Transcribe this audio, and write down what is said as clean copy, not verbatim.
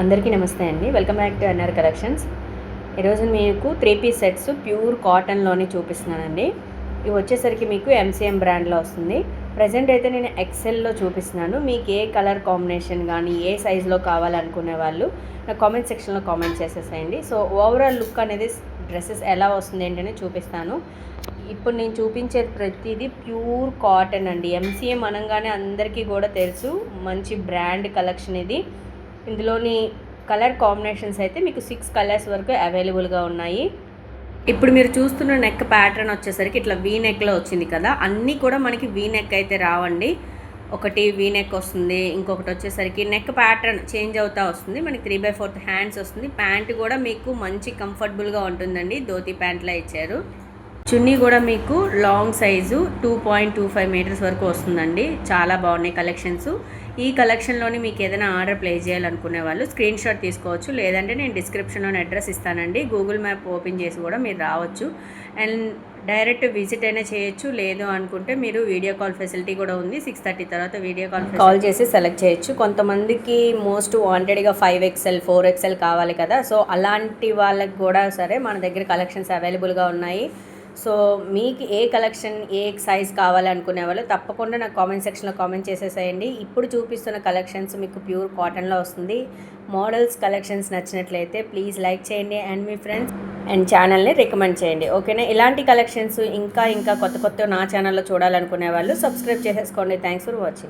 అందరికీ నమస్తే అండి. Welcome back to N R collections. ఈరోజు మీకు 3 పీస్ సెట్స్ ప్యూర్ కాటన్లోని చూపిస్తున్నానండి. ఇవి వచ్చేసరికి మీకు ఎంసీఎం బ్రాండ్లో వస్తుంది. ప్రజెంట్ అయితే నేను ఎక్సెల్లో చూపిస్తున్నాను. మీకు ఏ కలర్ కాంబినేషన్ కానీ ఏ సైజులో కావాలనుకునే వాళ్ళు నా కామెంట్ సెక్షన్లో కామెంట్ చేసేసేయండి. సో ఓవరాల్ లుక్ అనేది డ్రెస్సెస్ ఎలా వస్తుంది ఏంటనే చూపిస్తాను. ఇప్పుడు నేను చూపించేది ప్రతిదీ ప్యూర్ కాటన్ అండి. ఎంసీఎం అనగానే అందరికీ కూడా తెలుసు, మంచి బ్రాండ్ కలెక్షన్ ఇది. ఇందులోని కలర్ కాంబినేషన్స్ అయితే మీకు 6 కలర్స్ వరకు అవైలబుల్గా ఉన్నాయి. ఇప్పుడు మీరు చూస్తున్న నెక్ ప్యాటర్న్ వచ్చేసరికి ఇట్లా వీ నెక్లో వచ్చింది కదా, అన్నీ కూడా మనకి వీ నెక్ అయితే రావండి. ఒకటి వీ నెక్ వస్తుంది, ఇంకొకటి వచ్చేసరికి నెక్ ప్యాటర్న్ చేంజ్ అవుతూ వస్తుంది. మనకి 3/4 హ్యాండ్స్ వస్తుంది. ప్యాంట్ కూడా మీకు మంచి కంఫర్టబుల్గా ఉంటుందండి. ధోతి ప్యాంట్లా ఇచ్చారు. చున్నీ కూడా మీకు లాంగ్ సైజు 2.25 మీటర్స్ వరకు వస్తుందండి. చాలా బాగున్నాయి కలెక్షన్స్. ఈ కలెక్షన్లోని మీకు ఏదైనా ఆర్డర్ ప్లేస్ చేయాలనుకునే వాళ్ళు స్క్రీన్ షాట్ తీసుకోవచ్చు, లేదంటే నేను డిస్క్రిప్షన్లో అడ్రస్ ఇస్తానండి. గూగుల్ మ్యాప్ ఓపెన్ చేసి కూడా మీరు రావచ్చు అండ్ డైరెక్ట్ విజిట్ అయినా చేయొచ్చు. లేదు అనుకుంటే మీరు వీడియో కాల్ ఫెసిలిటీ కూడా ఉంది. 6:30 తర్వాత వీడియో కాల్ చేసి సెలెక్ట్ చేయొచ్చు. కొంతమందికి మోస్ట్ వాంటెడ్గా 5XL 4XL కావాలి కదా, సో అలాంటి వాళ్ళకి కూడా సరే మన దగ్గర కలెక్షన్స్ అవైలబుల్గా ఉన్నాయి. సో మీకు ఏ కలెక్షన్ ఏ సైజ్ కావాలనుకునే వాళ్ళు తప్పకుండా నాకు కామెంట్ సెక్షన్లో కామెంట్ చేసేసేయండి. ఇప్పుడు చూపిస్తున్న కలెక్షన్స్ మీకు ప్యూర్ కాటన్లో వస్తుంది. మోడల్స్ కలెక్షన్స్ నచ్చినట్లయితే ప్లీజ్ లైక్ చేయండి అండ్ మీ ఫ్రెండ్స్ అండ్ ఛానల్ని రికమెండ్ చేయండి, ఓకేనా? ఇలాంటి కలెక్షన్స్ ఇంకా కొత్త నా ఛానల్లో చూడాలనుకునే వాళ్ళు సబ్స్క్రైబ్ చేసేసుకోండి. Thanks for watching.